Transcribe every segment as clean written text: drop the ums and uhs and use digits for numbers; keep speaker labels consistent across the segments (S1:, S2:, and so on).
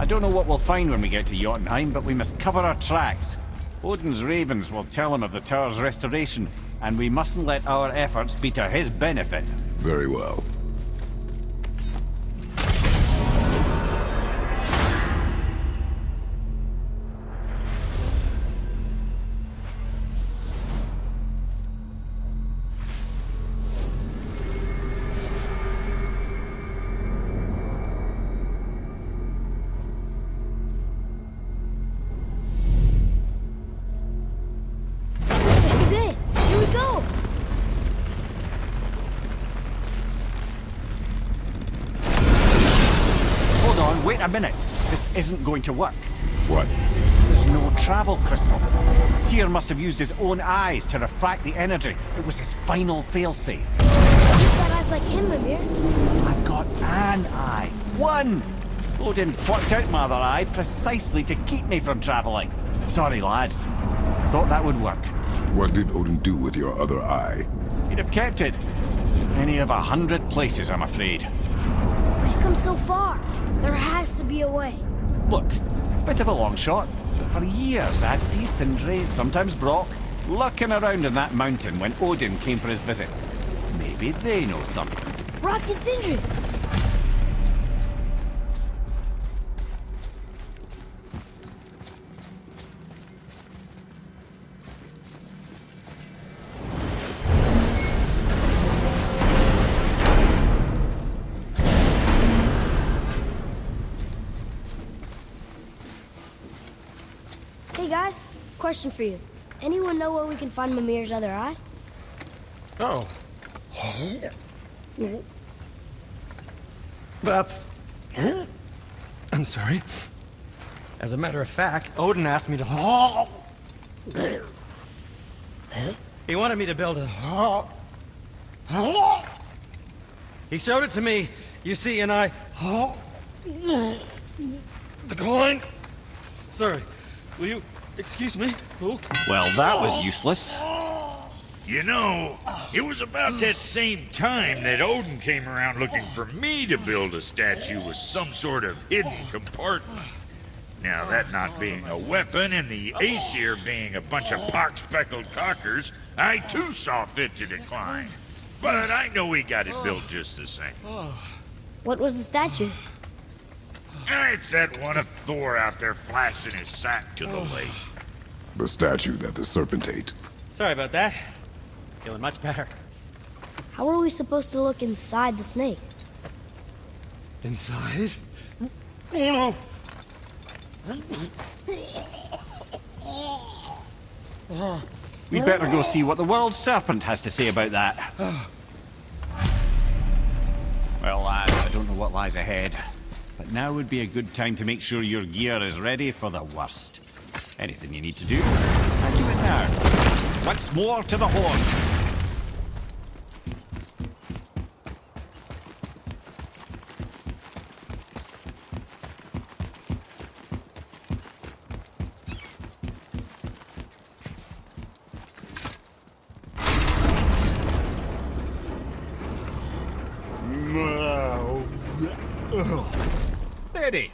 S1: I don't know what we'll find when we get to Jotunheim, but we must cover our tracks. Odin's ravens will tell him of the tower's restoration, and we mustn't let our efforts be to his benefit.
S2: Very well.
S1: Wait a minute. This isn't going to work.
S2: What?
S1: There's no travel crystal. Tyr must have used his own eyes to refract the energy. It was his final failsafe.
S3: You've got eyes like him, Mimir.
S1: I've got an eye. One! Odin plucked out my other eye precisely to keep me from traveling. Sorry, lads. Thought that would work.
S2: What did Odin do with your other eye?
S1: He'd have kept it. Any of 100 places, I'm afraid.
S3: We've come so far. There has to be a way.
S1: Look, bit of a long shot, but for years I'd see Sindri, sometimes Brock, lurking around in that mountain when Odin came for his visits. Maybe they know something.
S3: Brock and Sindri. Hey guys, question for you. Anyone know where we can find Mimir's other eye?
S4: Oh. That's... I'm sorry. As a matter of fact, Odin asked me to... He wanted me to build a... He showed it to me, you see, and I... Declined. Sorry. Will you excuse me? Oh.
S1: Well, that was useless.
S5: You know, it was about that same time that Odin came around looking for me to build a statue with some sort of hidden compartment. Now, that not being a weapon and the Aesir being a bunch of pock-speckled cockers, I too saw fit to decline. But I know he got it built just the same.
S3: What was the statue?
S5: It's that one of Thor out there flashing his sack to the lake.
S2: The statue that the serpent ate.
S4: Sorry about that. Feeling much better.
S3: How are we supposed to look inside the snake?
S4: Inside? Oh no!
S1: We'd better go see what the world serpent has to say about that. Well, lads, I don't know what lies ahead. But now would be a good time to make sure your gear is ready for the worst. Anything you need to do, I do it now. Once more to the horn. Ready.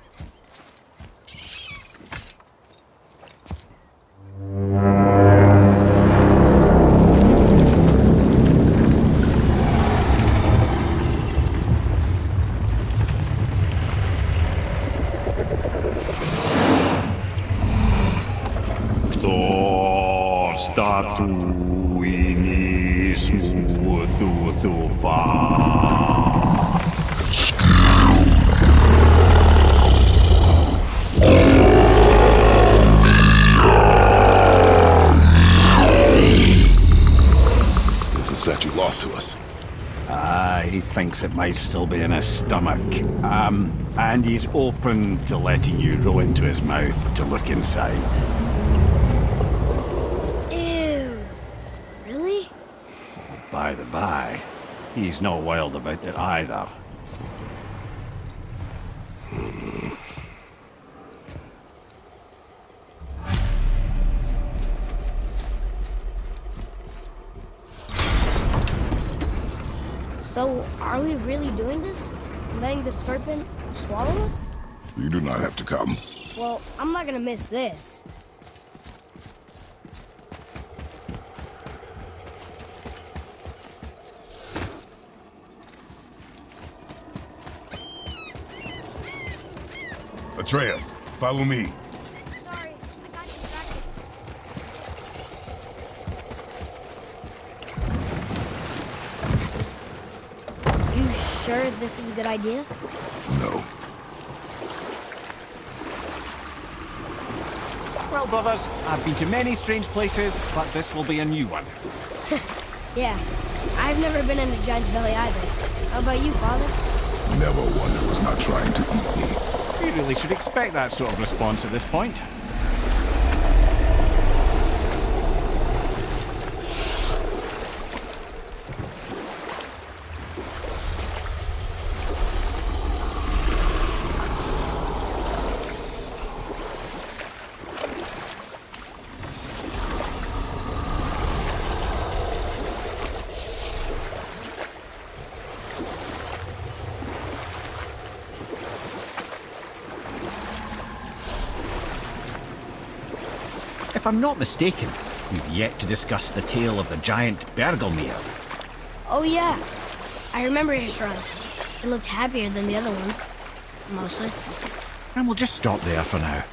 S1: Thinks it might still be in his stomach. And he's open to letting you row into his mouth to look inside.
S3: Ew. Really?
S1: By the by, he's not wild about it either.
S3: So, are we really doing this? Letting the serpent swallow us?
S2: You do not have to come.
S3: Well, I'm not gonna miss this.
S2: Atreus, follow me.
S3: Sorry, I got distracted. You sure this is a good idea?
S2: No.
S1: Well, brothers, I've been to many strange places, but this will be a new one.
S3: Yeah. I've never been in a giant's belly either. How about you, Father?
S2: Never one that was not trying to eat me.
S1: You really should expect that sort of response at this point. If I'm not mistaken, we've yet to discuss the tale of the giant Bergelmere.
S3: Oh, yeah. I remember his shrine. It looked happier than the other ones. Mostly.
S1: And we'll just stop there for now.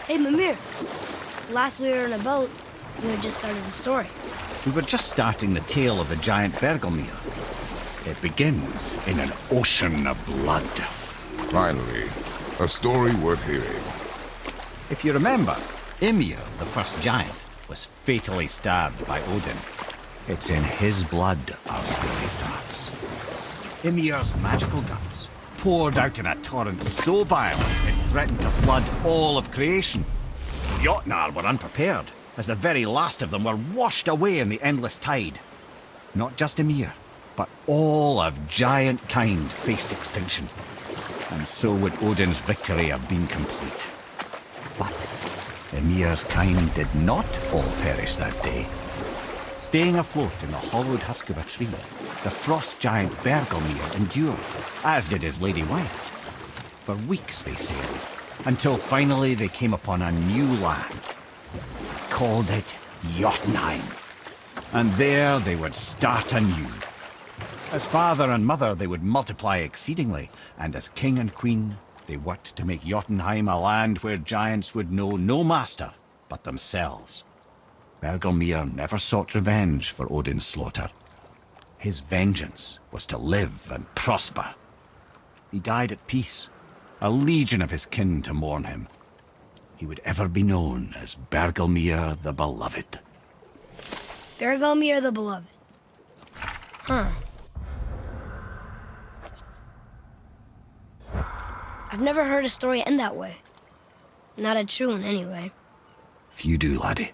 S3: Hey, Mimir. Last we were in a boat, you had just started the story.
S1: We were just starting the tale of the giant Bergelmere. It begins in an ocean of blood.
S2: Finally, a story worth hearing.
S1: If you remember, Ymir, the first giant, was fatally stabbed by Odin. It's in his blood our story starts. Ymir's magical guts poured out in a torrent so violent it threatened to flood all of creation. Jotnar were unprepared, as the very last of them were washed away in the endless tide. Not just Ymir, but all of giant kind faced extinction. And so would Odin's victory have been complete. But Ymir's kind did not all perish that day. Staying afloat in the hollowed husk of a tree, the frost giant Bergelmere endured, as did his lady wife. For weeks they sailed, until finally they came upon a new land. Called it Jotunheim. And there they would start anew. As father and mother they would multiply exceedingly, and as king and queen they worked to make Jotunheim a land where giants would know no master but themselves. Bergelmere never sought revenge for Odin's slaughter. His vengeance was to live and prosper. He died at peace, a legion of his kin to mourn him. He would ever be known as Bergelmere the Beloved.
S3: Bergelmere the Beloved. Huh. I've never heard a story end that way. Not a true one, anyway.
S1: Few do, laddie.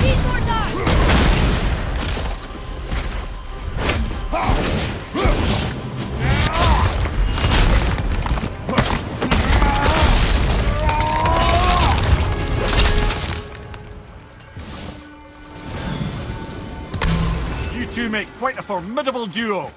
S3: Need more time!
S1: You two make quite a formidable duo.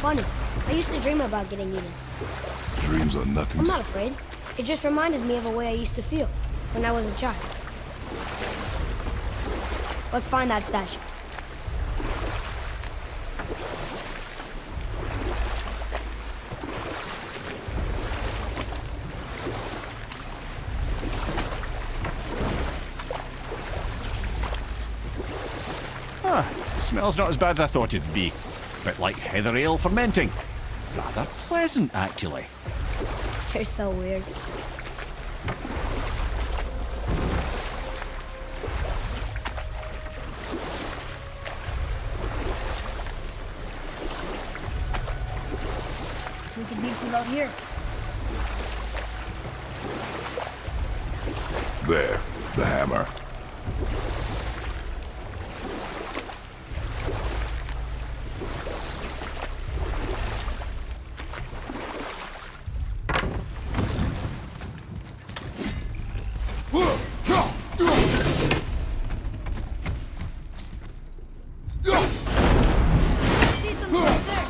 S3: Funny. I used to dream about getting eaten.
S2: Dreams are nothing
S3: I'm
S2: to...
S3: not afraid. It just reminded me of a way I used to feel when I was a child. Let's find that statue.
S1: Smells not as bad as I thought it'd be. Bit like heather ale fermenting. Rather pleasant, actually.
S3: You're so weird. We could beach it out here.
S2: There, the hammer.
S3: See something right there.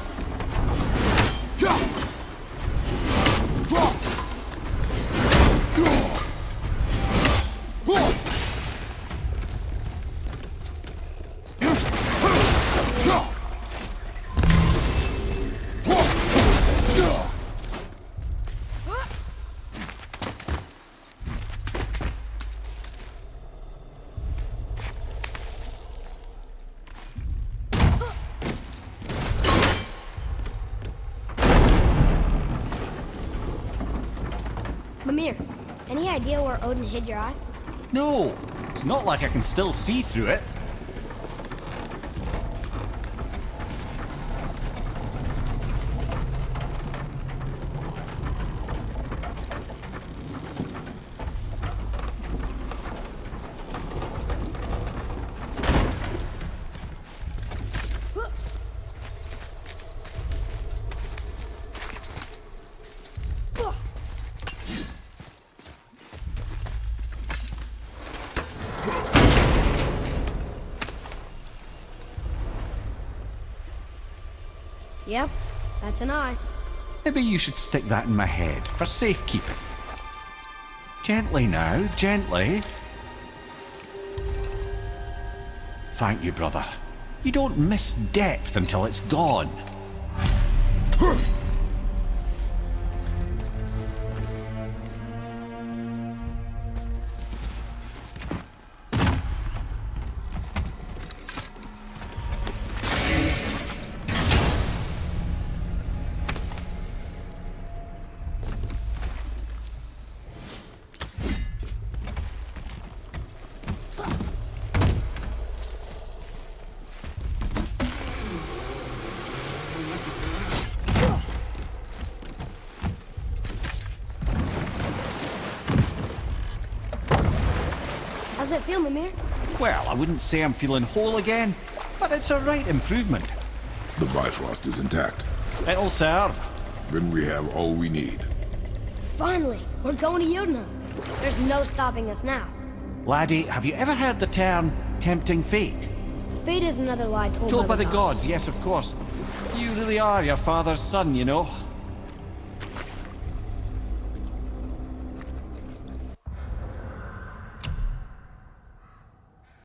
S3: Mimir, any idea where Odin hid your eye?
S1: No, it's not like I can still see through it.
S3: Yep, that's an eye.
S1: Maybe you should stick that in my head for safekeeping. Gently now, gently. Thank you, brother. You don't miss depth until it's gone.
S3: How's it feel, Mimir?
S1: Well, I wouldn't say I'm feeling whole again, but it's a right improvement.
S2: The Bifrost is intact.
S1: It'll serve.
S2: Then we have all we need.
S3: Finally, we're going to Jotunheim. There's no stopping us now.
S1: Laddie, have you ever heard the term tempting fate?
S3: Fate is another lie told
S1: Told by the gods, yes, of course. You really are your father's son, you know.